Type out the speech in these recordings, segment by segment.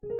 Salam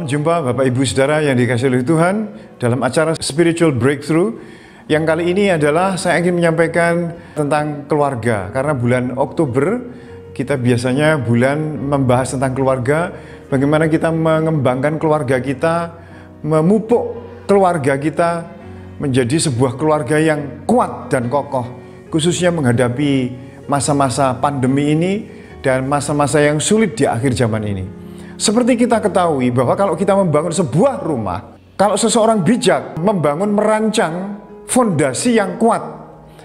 jumpa Bapak Ibu Saudara yang dikasihi oleh Tuhan dalam acara Spiritual Breakthrough. Yang kali ini adalah saya ingin menyampaikan tentang keluarga. Karena bulan Oktober kita biasanya bulan membahas tentang keluarga. Bagaimana kita mengembangkan keluarga kita, memupuk keluarga kita menjadi sebuah keluarga yang kuat dan kokoh. Khususnya menghadapi masa-masa pandemi ini dan masa-masa yang sulit di akhir zaman ini. Seperti kita ketahui bahwa kalau kita membangun sebuah rumah, kalau seseorang bijak membangun, merancang fondasi yang kuat,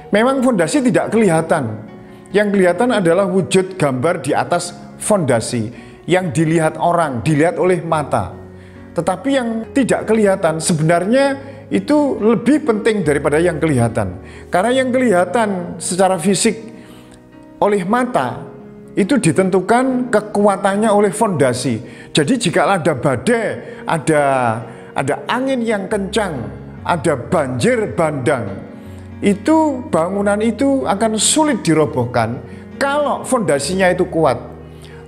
memang fondasi tidak kelihatan. Yang kelihatan adalah wujud gambar di atas fondasi yang dilihat orang, dilihat oleh mata. Tetapi yang tidak kelihatan sebenarnya itu lebih penting daripada yang kelihatan. Karena yang kelihatan secara fisik oleh mata itu ditentukan kekuatannya oleh fondasi. Jadi jika ada badai, ada angin yang kencang, ada banjir bandang, itu bangunan itu akan sulit dirobohkan kalau fondasinya itu kuat.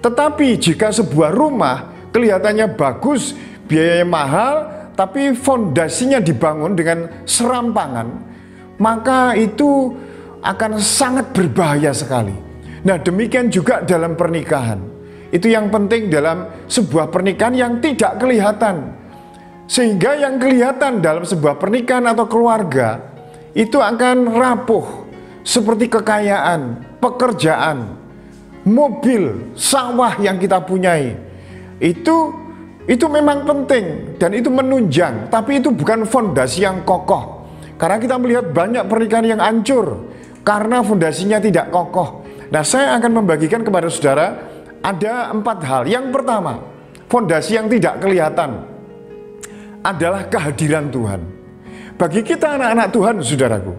Tetapi jika sebuah rumah kelihatannya bagus, biayanya mahal, tapi fondasinya dibangun dengan serampangan, maka itu akan sangat berbahaya sekali. Nah, demikian juga dalam pernikahan. Itu yang penting dalam sebuah pernikahan yang tidak kelihatan. Sehingga yang kelihatan dalam sebuah pernikahan atau keluarga itu akan rapuh. Seperti kekayaan, pekerjaan, mobil, sawah yang kita punyai. Itu memang penting dan itu menunjang, tapi itu bukan fondasi yang kokoh. Karena kita melihat banyak pernikahan yang hancur karena fondasinya tidak kokoh. Nah, saya akan membagikan kepada saudara ada 4 hal. Yang pertama, fondasi yang tidak kelihatan adalah kehadiran Tuhan. Bagi kita anak-anak Tuhan, saudaraku,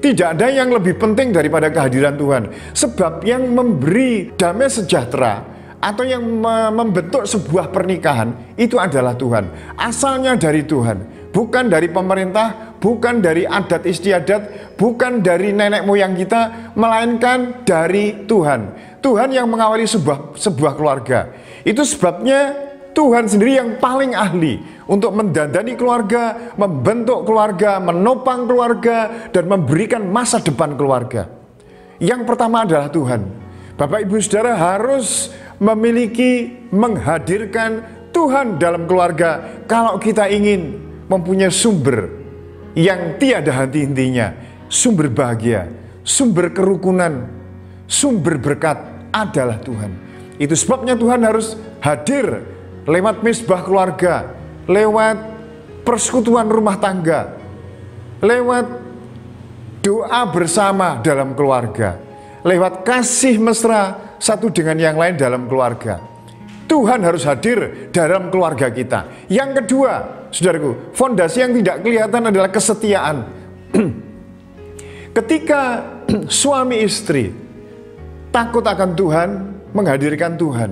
tidak ada yang lebih penting daripada kehadiran Tuhan. Sebab yang memberi damai sejahtera atau yang membentuk sebuah pernikahan itu adalah Tuhan. Asalnya dari Tuhan, bukan dari pemerintah, bukan dari adat istiadat, bukan dari nenek moyang kita, melainkan dari Tuhan. Tuhan yang mengawali sebuah keluarga. Itu sebabnya Tuhan sendiri yang paling ahli untuk mendandani keluarga, membentuk keluarga, menopang keluarga, dan memberikan masa depan keluarga. Yang pertama adalah Tuhan. Bapak Ibu Saudara harus menghadirkan Tuhan dalam keluarga kalau kita ingin mempunyai sumber yang tiada henti-hentinya, sumber bahagia, sumber kerukunan, sumber berkat adalah Tuhan. Itu sebabnya Tuhan harus hadir lewat misbah keluarga, lewat persekutuan rumah tangga, lewat doa bersama dalam keluarga, lewat kasih mesra satu dengan yang lain dalam keluarga. Tuhan harus hadir dalam keluarga kita. Yang kedua, saudaraku, fondasi yang tidak kelihatan adalah kesetiaan. Ketika suami istri takut akan Tuhan, menghadirkan Tuhan,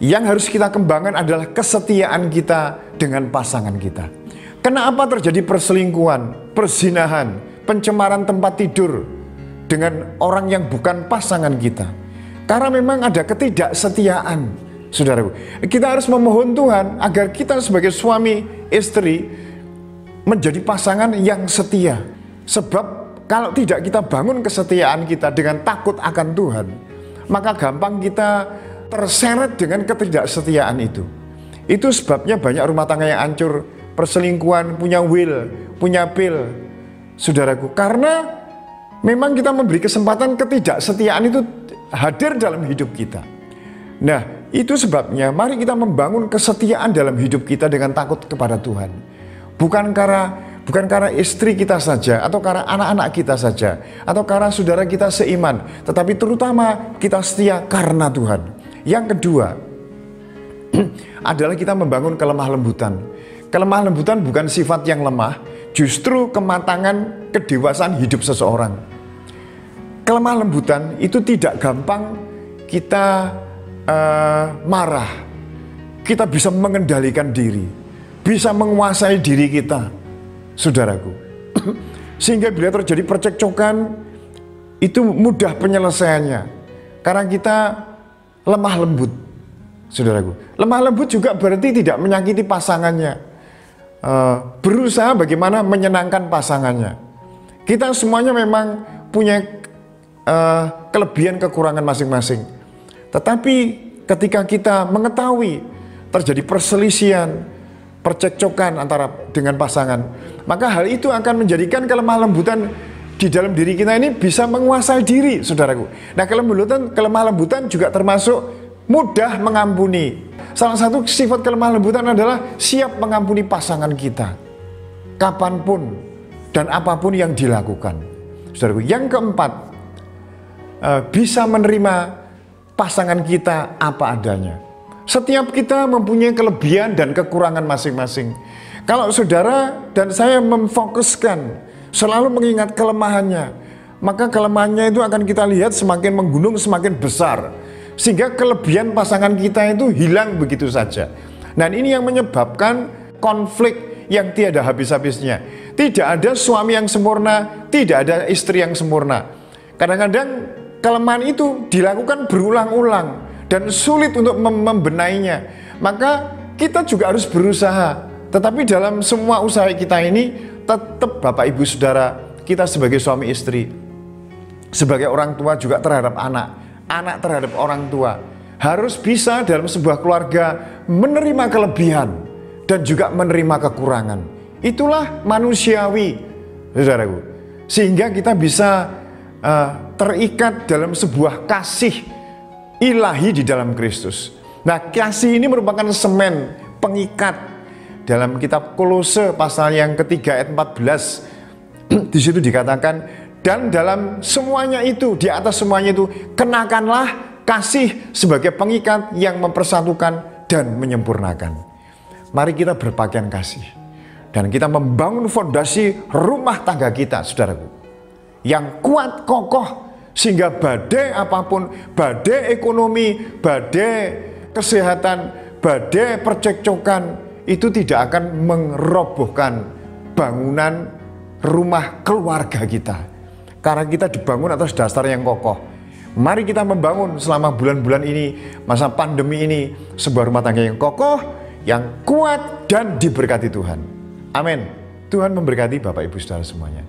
yang harus kita kembangkan adalah kesetiaan kita dengan pasangan kita. Kenapa terjadi perselingkuhan, perzinahan, pencemaran tempat tidur dengan orang yang bukan pasangan kita? Karena memang ada ketidaksetiaan. Saudaraku, kita harus memohon Tuhan agar kita sebagai suami istri menjadi pasangan yang setia. Sebab kalau tidak kita bangun kesetiaan kita dengan takut akan Tuhan, maka gampang kita terseret dengan ketidaksetiaan itu. Itu sebabnya banyak rumah tangga yang hancur, perselingkuhan, punya will, punya pill, saudaraku. Karena memang kita memberi kesempatan ketidaksetiaan itu hadir dalam hidup kita. Nah, itu sebabnya mari kita membangun kesetiaan dalam hidup kita dengan takut kepada Tuhan. Bukan karena istri kita saja, atau karena anak-anak kita saja, atau karena saudara kita seiman, tetapi terutama kita setia karena Tuhan. Yang kedua adalah kita membangun kelemah lembutan. Kelemah lembutan bukan sifat yang lemah, justru kematangan kedewasaan hidup seseorang. Kelemah lembutan itu tidak gampang kita marah. Kita bisa mengendalikan diri, bisa menguasai diri kita, saudaraku. Sehingga bila terjadi percekcokan, itu mudah penyelesaiannya. Karena kita lemah lembut, saudaraku. Lemah lembut juga berarti tidak menyakiti pasangannya. Berusaha bagaimana menyenangkan pasangannya. Kita semuanya memang punya kelebihan kekurangan masing-masing. Tetapi ketika kita mengetahui terjadi perselisihan, percekcokan antara dengan pasangan, maka hal itu akan menjadikan kelemah lembutan di dalam diri kita ini bisa menguasai diri, saudaraku. Nah, kelemah lembutan juga termasuk mudah mengampuni. Salah satu sifat kelemah lembutan adalah siap mengampuni pasangan kita, kapanpun dan apapun yang dilakukan, saudaraku. Yang keempat, bisa menerima pasangan kita apa adanya. Setiap kita mempunyai kelebihan dan kekurangan masing-masing. Kalau saudara dan saya memfokuskan selalu mengingat kelemahannya, maka kelemahannya itu akan kita lihat semakin menggunung, semakin besar, sehingga kelebihan pasangan kita itu hilang begitu saja. Dan ini yang menyebabkan konflik yang tiada habis-habisnya. Tidak ada suami yang sempurna, tidak ada istri yang sempurna. Kadang-kadang kelemahan itu dilakukan berulang-ulang dan sulit untuk membenainya. Maka kita juga harus berusaha. Tetapi dalam semua usaha kita ini, tetap Bapak Ibu Saudara, kita sebagai suami istri, sebagai orang tua juga terhadap anak, anak terhadap orang tua, harus bisa dalam sebuah keluarga menerima kelebihan dan juga menerima kekurangan. Itulah manusiawi, saudaraku. Sehingga kita bisa terikat dalam sebuah kasih ilahi di dalam Kristus. Nah, kasih ini merupakan semen pengikat. Dalam kitab Kolose pasal yang ketiga ayat 14, di situ dikatakan, dan dalam semuanya itu, di atas semuanya itu, kenakanlah kasih sebagai pengikat yang mempersatukan dan menyempurnakan. Mari kita berpakaian kasih dan kita membangun fondasi rumah tangga kita, saudaraku, yang kuat kokoh, sehingga badai apapun, badai ekonomi, badai kesehatan, badai percekcokan, itu tidak akan merobohkan bangunan rumah keluarga kita. Karena kita dibangun atas dasar yang kokoh. Mari kita membangun selama bulan-bulan ini, masa pandemi ini, sebuah rumah tangga yang kokoh, yang kuat dan diberkati Tuhan. Amin. Tuhan memberkati Bapak Ibu Saudara semuanya.